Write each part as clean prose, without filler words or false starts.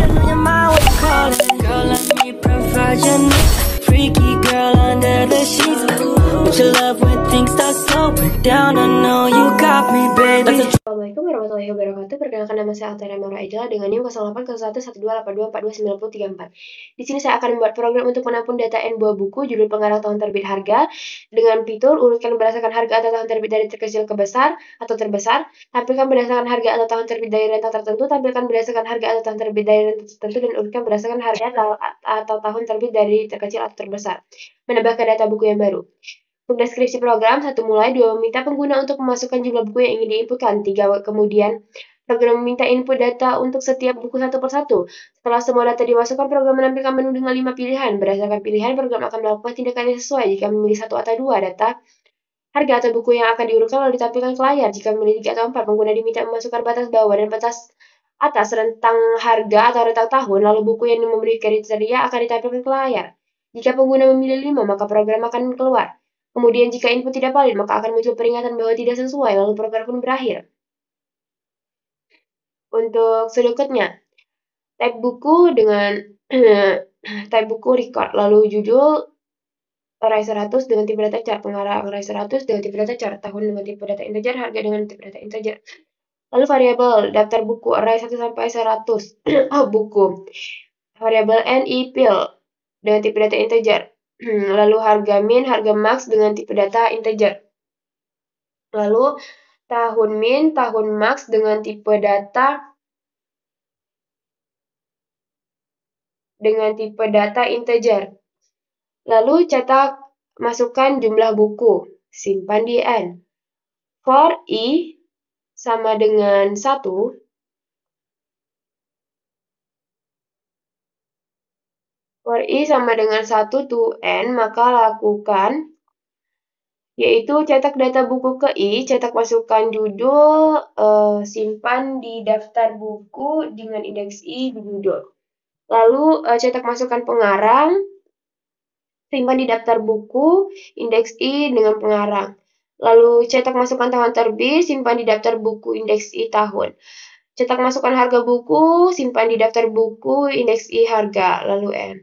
Should've known your mind was calling. Girl, let me provide your needs. Freaky girl under the sheets. With your love when things start slowing down, I know you got me, baby. Assalamualaikum warahmatullahi wabarakatuh. Perkenalkan, nama saya Altera Mara Ejala dengan NIM 080112824294. Di sini saya akan membuat program untuk menampung data N buah buku, judul, pengarang, tahun terbit, harga, dengan fitur urutkan berdasarkan harga atau tahun terbit dari terkecil ke besar atau terbesar, tampilkan berdasarkan harga atau tahun terbit dari rentang tertentu, tampilkan berdasarkan harga atau tahun terbit dari rentang tertentu, dan urutkan berdasarkan harga atau tahun terbit dari terkecil atau terbesar. Menambahkan data buku yang baru. Untuk deskripsi program, 1. Mulai. 2. Meminta pengguna untuk memasukkan jumlah buku yang ingin diinputkan. 3. Kemudian, program meminta input data untuk setiap buku satu persatu. Setelah semua data dimasukkan, program menampilkan menu dengan 5 pilihan. Berdasarkan pilihan, program akan melakukan tindakan yang sesuai. Jika memilih 1 atau 2 data, harga atau buku yang akan diurutkan lalu ditampilkan ke layar. Jika memilih 3 atau 4, pengguna diminta memasukkan batas bawah dan batas atas rentang harga atau rentang tahun, lalu buku yang memenuhi kriteria akan ditampilkan ke layar. Jika pengguna memilih 5, maka program akan keluar. Kemudian jika input tidak valid, maka akan muncul peringatan bahwa tidak sesuai, lalu program pun berakhir. Untuk shortcut-nya, type buku dengan type buku record, lalu judul array 100 dengan tipe data char, pengarang array 100 dengan tipe data char, tahun dengan tipe data integer, harga dengan tipe data integer. Lalu variabel daftar buku array 1 sampai 100 buku. Variabel n ipil dengan tipe data integer. Lalu harga min, harga max dengan tipe data integer. Lalu tahun min, tahun max dengan tipe data integer. Lalu cetak, masukkan jumlah buku, simpan di n. For i sama dengan 1, for i sama dengan 1 to n, maka lakukan, yaitu cetak data buku ke i, cetak masukkan judul, simpan di daftar buku dengan indeks i di judul. Lalu cetak masukkan pengarang, simpan di daftar buku, indeks i dengan pengarang. Lalu cetak masukkan tahun terbit, simpan di daftar buku, indeks i tahun. Cetak masukkan harga buku, simpan di daftar buku, indeks i harga, lalu n.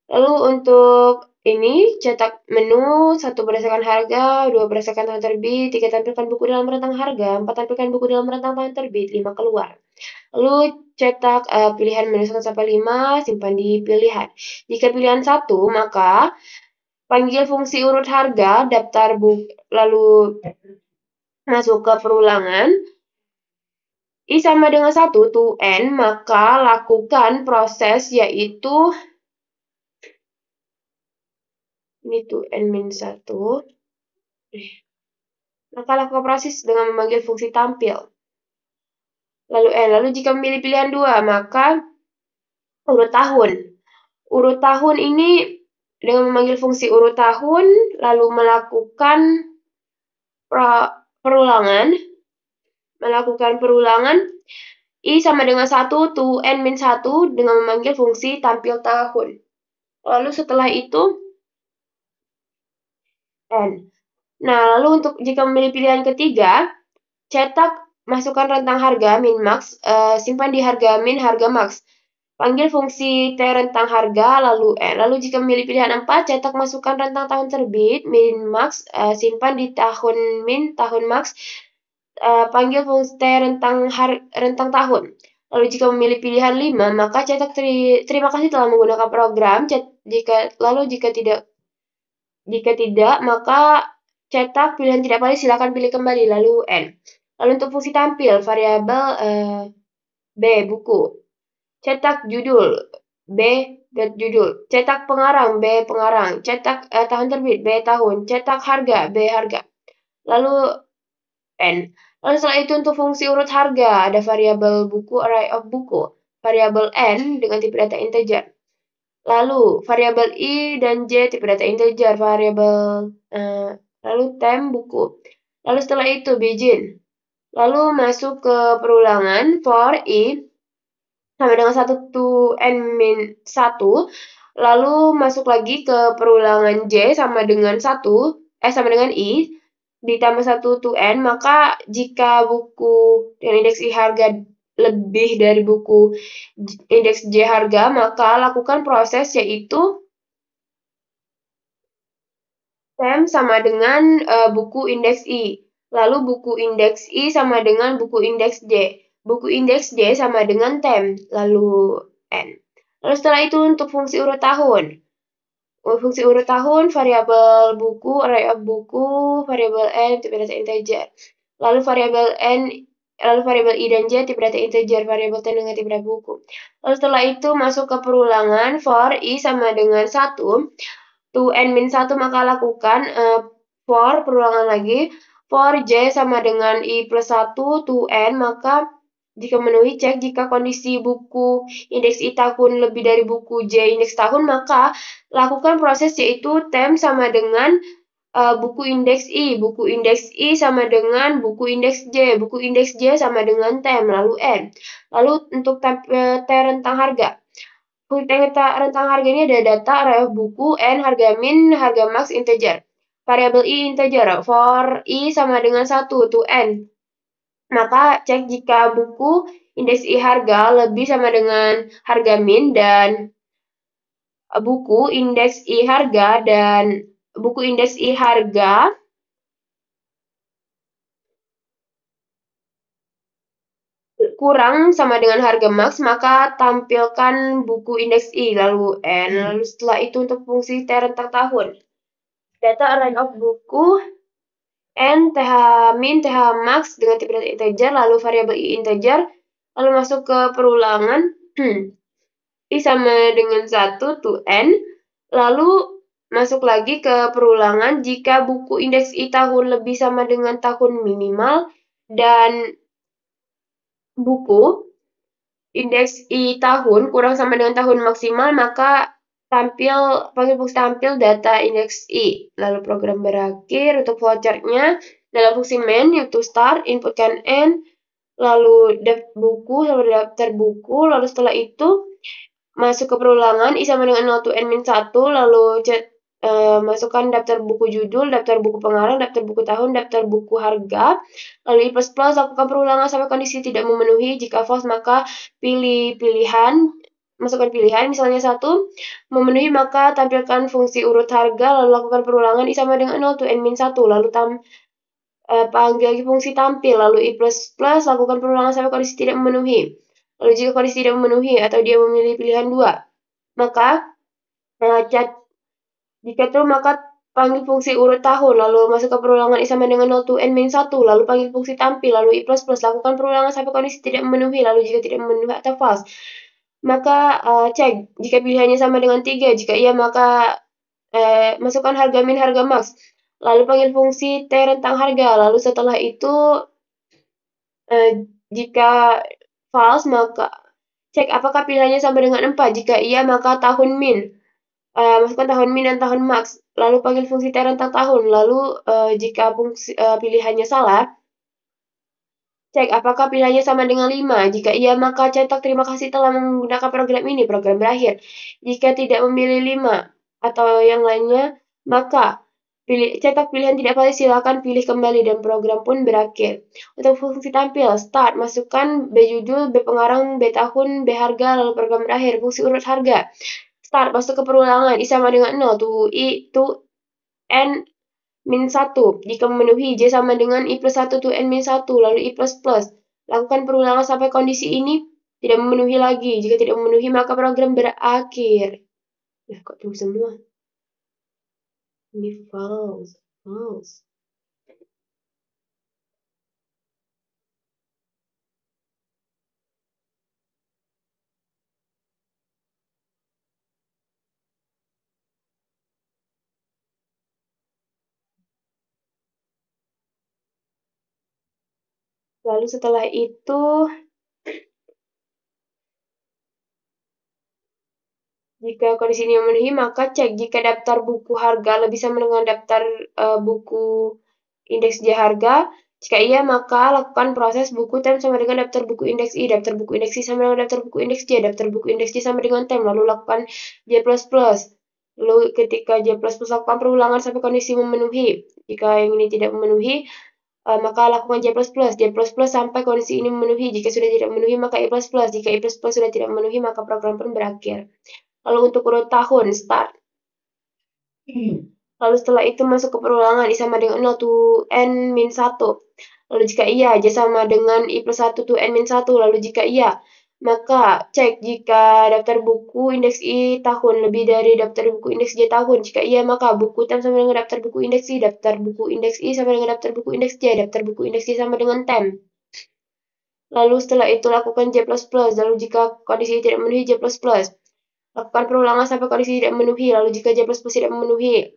Lalu untuk ini, cetak menu, 1 berdasarkan harga, 2 berdasarkan tahun terbit, 3 tampilkan buku dalam rentang harga, 4 tampilkan buku dalam rentang tahun terbit, 5 keluar. Lalu cetak pilihan menu 1 sampai 5, simpan di pilihan. Jika pilihan 1, maka panggil fungsi urut harga, daftar buku, lalu masuk ke perulangan. I sama dengan 1 to n, maka lakukan proses yaitu ini to n min 1. Maka lakukan proses dengan memanggil fungsi tampil. Lalu n. Lalu jika memilih pilihan 2, maka urut tahun. Urut tahun ini dengan memanggil fungsi urut tahun, lalu melakukan perulangan. I sama dengan 1 to n min 1 dengan memanggil fungsi tampil tahun. Lalu setelah itu n. Nah, lalu untuk jika memilih pilihan ketiga, cetak masukkan rentang harga min max, simpan di harga min, harga max. Panggil fungsi t rentang harga, lalu n. Lalu jika memilih pilihan 4, cetak masukkan rentang tahun terbit, min max, simpan di tahun min, tahun max. Panggil fungsi t rentang tahun. Lalu jika memilih pilihan 5, maka cetak terima kasih telah menggunakan program. Jika tidak, maka cetak pilihan tidak valid, silakan pilih kembali, lalu n. Lalu untuk fungsi tampil, variabel b buku. Cetak judul, b judul. Cetak pengarang, b pengarang. Cetak tahun terbit, b tahun. Cetak harga, b harga. Lalu n. Lalu setelah itu untuk fungsi urut harga, ada variabel buku, array of buku. Variabel n dengan tipe data integer. Lalu variabel i dan j tipe data integer, variabel lalu temp buku. Lalu setelah itu begin. Lalu masuk ke perulangan, for i sama dengan 1 to n min 1. Lalu masuk lagi ke perulangan j sama dengan i ditambah 1 to n, maka jika buku dengan indeks i harga lebih dari buku indeks J harga, maka lakukan proses yaitu tem sama dengan buku indeks I. Lalu buku indeks I sama dengan buku indeks J. Buku indeks J sama dengan tem, lalu N. Lalu setelah itu untuk fungsi urut tahun. Fungsi urut tahun, variabel buku, array of buku, variabel N, tipe data integer. Lalu variabel N, lalu variabel I dan J, tipe data integer, variabel T dengan tipe data buku. Lalu setelah itu masuk ke perulangan, for I sama dengan 1, to N min 1, maka lakukan for perulangan lagi, for J sama dengan I plus 1, to N, maka jika memenuhi cek jika kondisi buku indeks I tahun lebih dari buku J indeks tahun, maka lakukan proses yaitu tem sama dengan buku indeks I. Buku indeks I sama dengan buku indeks J. Buku indeks J sama dengan tem, lalu N. Lalu untuk T rentang harga. Untuk rentang harga ini ada data, array of buku, N, harga min, harga max, integer. Variabel I integer, for I sama dengan 1 to N. Maka cek jika buku indeks I harga lebih sama dengan harga min dan buku indeks I harga dan buku indeks I harga kurang sama dengan harga max, maka tampilkan buku indeks I, lalu N. Lalu setelah itu untuk fungsi T rentang tahun. Data array of buku, N, TH min, TH max dengan tipe data integer, lalu variabel I integer, lalu masuk ke perulangan, I sama dengan 1 to N, lalu masuk lagi ke perulangan jika buku indeks I tahun lebih sama dengan tahun minimal, dan buku indeks I tahun kurang sama dengan tahun maksimal, maka panggil fungsi tampil data indeks I. Lalu program berakhir. Untuk flowchartnya dalam fungsi main yaitu start, inputkan N, lalu buku sama daftar buku, lalu setelah itu masuk ke perulangan I sama dengan 0 to N min 1, lalu masukkan daftar buku judul, daftar buku pengarang, daftar buku tahun, daftar buku harga, lalu I++, lakukan perulangan sampai kondisi tidak memenuhi. Jika false, maka masukkan pilihan, misalnya 1, memenuhi, maka tampilkan fungsi urut harga, lalu lakukan perulangan I sama dengan 0 to N min 1, lalu panggil lagi fungsi tampil, lalu I++, lakukan perulangan sampai kondisi tidak memenuhi. Lalu jika kondisi tidak memenuhi atau dia memilih pilihan 2, maka jika true, maka panggil fungsi urut tahun, lalu masuk ke perulangan I sama dengan 0 to N min 1, lalu panggil fungsi tampil, lalu I++, lakukan perulangan sampai kondisi tidak memenuhi, lalu jika tidak memenuhi atau false, maka cek jika pilihannya sama dengan 3, jika iya maka masukkan harga min, harga max, lalu panggil fungsi T rentang harga, lalu setelah itu jika false, maka cek apakah pilihannya sama dengan 4, jika iya maka tahun min, masukkan tahun min dan tahun max, lalu panggil fungsi T rentang tahun, lalu jika pilihannya salah, cek apakah pilihannya sama dengan 5, jika iya maka cetak terima kasih telah menggunakan program ini, program berakhir. Jika tidak memilih 5 atau yang lainnya, maka cetak pilihan tidak valid, silakan pilih kembali dan program pun berakhir. Untuk fungsi tampil, start, masukkan B judul, B pengarang, B tahun, B harga, lalu program berakhir. Fungsi urut harga, start, masuk ke perulangan, I sama dengan 0, to N min 1, jika memenuhi, J sama dengan I plus 1 to N min 1, lalu I++. Lakukan perulangan sampai kondisi ini tidak memenuhi lagi. Jika tidak memenuhi, maka program berakhir. Nah, kok true semua? Ini false. Lalu setelah itu, jika kondisi ini memenuhi, maka cek jika daftar buku harga lebih sama dengan daftar buku indeks J harga. Jika iya, maka lakukan proses buku tem sama dengan daftar buku indeks I, daftar buku indeks I sama dengan daftar buku indeks J, daftar buku indeks J sama dengan tem, lalu lakukan J++. Lalu ketika J++ lakukan perulangan sampai kondisi memenuhi. Jika yang ini tidak memenuhi, maka lakukan J++. J++ sampai kondisi ini memenuhi. Jika sudah tidak memenuhi, maka I++. Jika I++ sudah tidak memenuhi, maka program pun berakhir. Lalu untuk urut tahun, start. Lalu setelah itu masuk ke perulangan, I sama dengan 0 to N-1. Lalu jika iya, J sama dengan I+1 to N-1. Lalu jika iya, maka cek jika daftar buku indeks I tahun lebih dari daftar buku indeks J tahun. Jika iya, maka buku tem sama dengan daftar buku indeks I, daftar buku indeks I sama dengan daftar buku indeks J, daftar buku indeks J sama dengan tem. Lalu setelah itu lakukan J++. Lalu jika kondisi tidak memenuhi, J++. Lakukan perulangan sampai kondisi tidak memenuhi. Lalu jika J++ tidak memenuhi,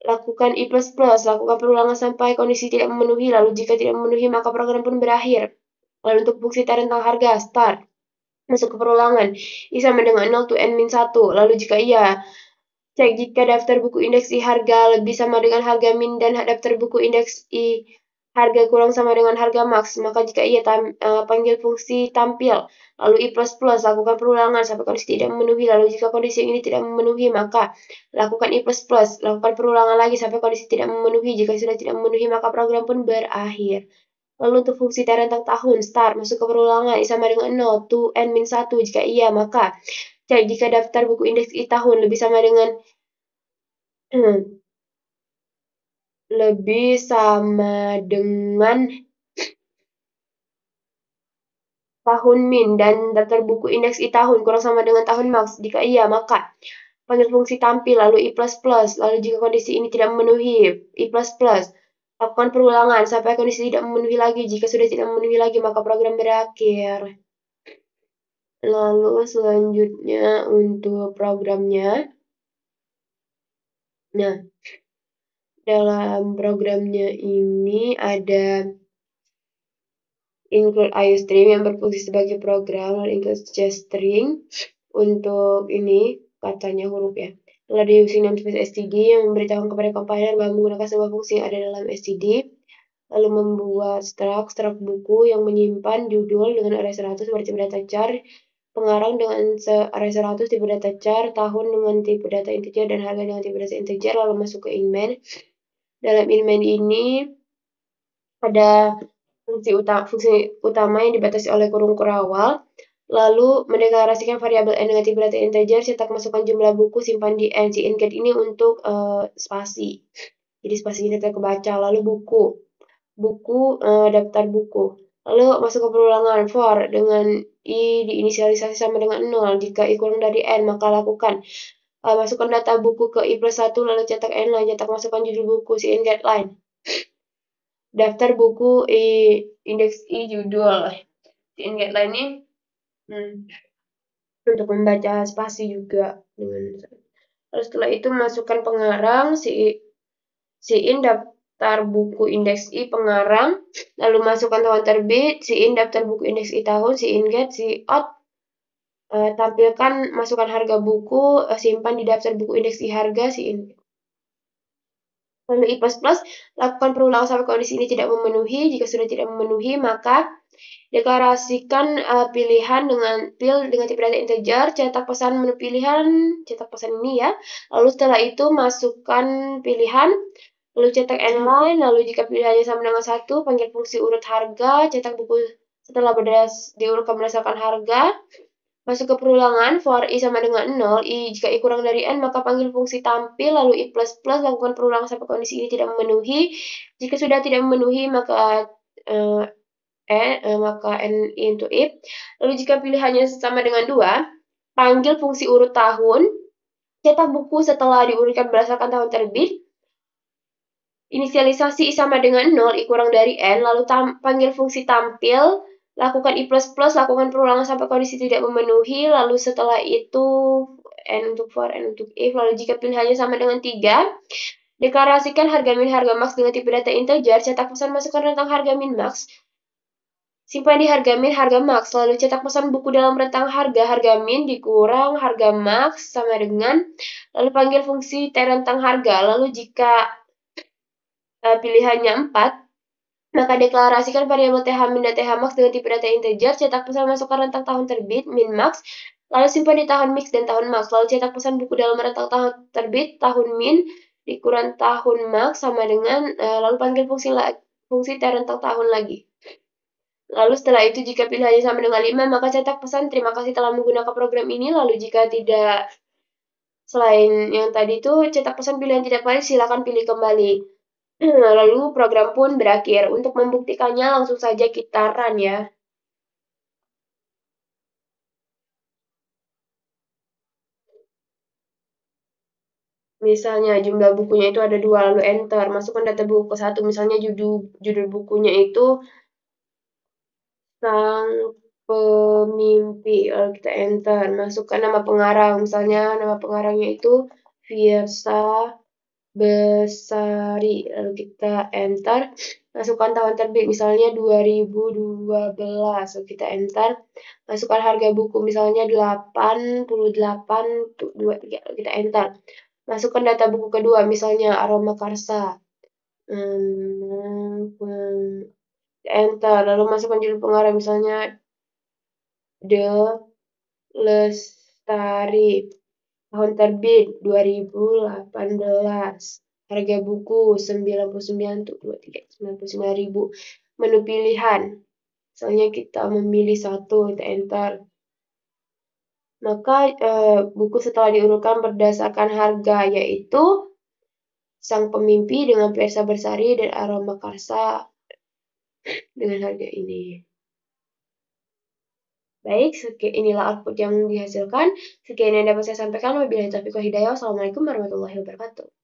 lakukan I++, lakukan perulangan sampai kondisi tidak memenuhi, lalu jika tidak memenuhi maka program pun berakhir. Lalu untuk fungsi rentang harga, start. Masuk ke perulangan, I sama dengan 0 to N-1, lalu jika iya, cek jika daftar buku indeks I harga lebih sama dengan harga min dan daftar buku indeks I harga kurang sama dengan harga max, maka jika iya panggil fungsi tampil, lalu I++, lakukan perulangan sampai kondisi tidak memenuhi, lalu jika kondisi ini tidak memenuhi, maka lakukan I++, lakukan perulangan lagi sampai kondisi tidak memenuhi, jika sudah tidak memenuhi, maka program pun berakhir. Lalu untuk fungsi rentang tahun, start, masuk ke perulangan, I sama dengan 0 to N-1, jika iya, maka cek jika daftar buku indeks I tahun lebih sama dengan tahun min dan daftar buku indeks I tahun kurang sama dengan tahun max. Jika iya, maka panggil fungsi tampil lalu I++. Lalu jika kondisi ini tidak memenuhi, I++. Lakukan perulangan sampai kondisi tidak memenuhi lagi. Jika sudah tidak memenuhi lagi, maka program berakhir. Lalu selanjutnya untuk programnya. Nah, dalam programnya ini ada include IOStream yang berfungsi sebagai program, lalu include JString untuk ini katanya huruf ya. Lalu using namespace std yang memberitahukan kepada compiler bahwa menggunakan sebuah fungsi yang ada dalam std. Lalu membuat struct buku yang menyimpan judul dengan array 100 berarti data char, pengarang dengan array 100 tipe data char, tahun dengan tipe data integer dan harga dengan tipe data integer, lalu masuk ke inmain. Dalam inmain ini ada fungsi utama yang dibatasi oleh kurung kurawal, lalu mendeklarasikan variabel n dengan tipe data integer, cetak masukkan jumlah buku, simpan di n. Si get ini untuk spasi, jadi spasinya tidak kebaca. Lalu buku daftar buku. Lalu masuk ke perulangan for dengan I diinisialisasi sama dengan 0. Jika I kurang dari n, maka lakukan masukkan data buku ke I+1, lalu cetak n line, cetak masukkan judul buku, si get line. Daftar buku indeks I judul. Si get line ini untuk membaca spasi juga dengan. Lalu setelah itu masukkan pengarang, si in daftar buku indeks I pengarang, lalu masukkan tahun terbit, si in daftar buku indeks I tahun, si in get, si out tampilkan masukkan harga buku, simpan di daftar buku indeks I harga, si in. Lalu I++, lakukan perulangan sampai kondisi ini tidak memenuhi. Jika sudah tidak memenuhi, maka deklarasikan pilihan dengan tipe data integer, cetak pesan menu pilihan, cetak pesan ini ya. Lalu setelah itu masukkan pilihan, lalu cetak n line, lalu jika pilihannya sama dengan 1, panggil fungsi urut harga, cetak buku setelah diurutkan berdasarkan harga. Masuk ke perulangan, for I sama dengan 0, jika I kurang dari n, maka panggil fungsi tampil, lalu I++, lakukan perulangan sampai kondisi ini tidak memenuhi. Jika sudah tidak memenuhi, maka n into if. Lalu jika pilihannya sama dengan 2, panggil fungsi urut tahun, cetak buku setelah diurutkan berdasarkan tahun terbit, inisialisasi I sama dengan 0, I kurang dari n, lalu panggil fungsi tampil, lakukan I++, lakukan perulangan sampai kondisi tidak memenuhi, lalu setelah itu n untuk for, n untuk if, lalu jika pilihannya sama dengan 3, deklarasikan harga min harga max dengan tipe data integer, cetak pesan masukkan rentang harga min max, simpan di harga min harga max, lalu cetak pesan buku dalam rentang harga min dikurang harga max sama dengan, lalu panggil fungsi rentang harga, lalu jika pilihannya 4, maka deklarasikan variabel min dan max dengan tipe data integer, cetak pesan masukkan rentang tahun terbit, min max, lalu simpan di tahun mix dan tahun max, lalu cetak pesan buku dalam rentang tahun terbit, tahun min, dikurang tahun max sama dengan, lalu panggil fungsi fungsi terentang tahun lagi. Lalu setelah itu jika pilihannya sama dengan 5, maka cetak pesan terima kasih telah menggunakan program ini. Lalu jika tidak, selain yang tadi itu cetak pesan pilihan tidak valid, silakan pilih kembali. Lalu program pun berakhir. Untuk membuktikannya langsung saja kita run ya. Misalnya jumlah bukunya itu ada 2, lalu enter. Masukkan data buku ke 1, misalnya judul bukunya itu Sang Pemimpi. Lalu kita enter. Masukkan nama pengarang. Misalnya nama pengarangnya itu Fiersa Besari. Lalu kita enter. Masukkan tahun terbit. Misalnya 2012. Lalu kita enter. Masukkan harga buku. Misalnya 88, 23. Lalu kita enter. Masukkan data buku kedua. Misalnya Aroma Karsa. Enter. Lalu masukkan judul pengarang. Misalnya The Lestari. Tahun terbit 2018. Harga buku 99 untuk 99.000. Menu pilihan. Misalnya kita memilih 1, kita enter. Maka buku setelah diurutkan berdasarkan harga, yaitu Sang Pemimpi dengan Fiersa Bersari dan Aroma Karsa dengan harga ini. Baik, inilah output yang dihasilkan. Sekian yang dapat saya sampaikan. Wabillahi taufiq wal hidayah. Wassalamualaikum warahmatullahi wabarakatuh.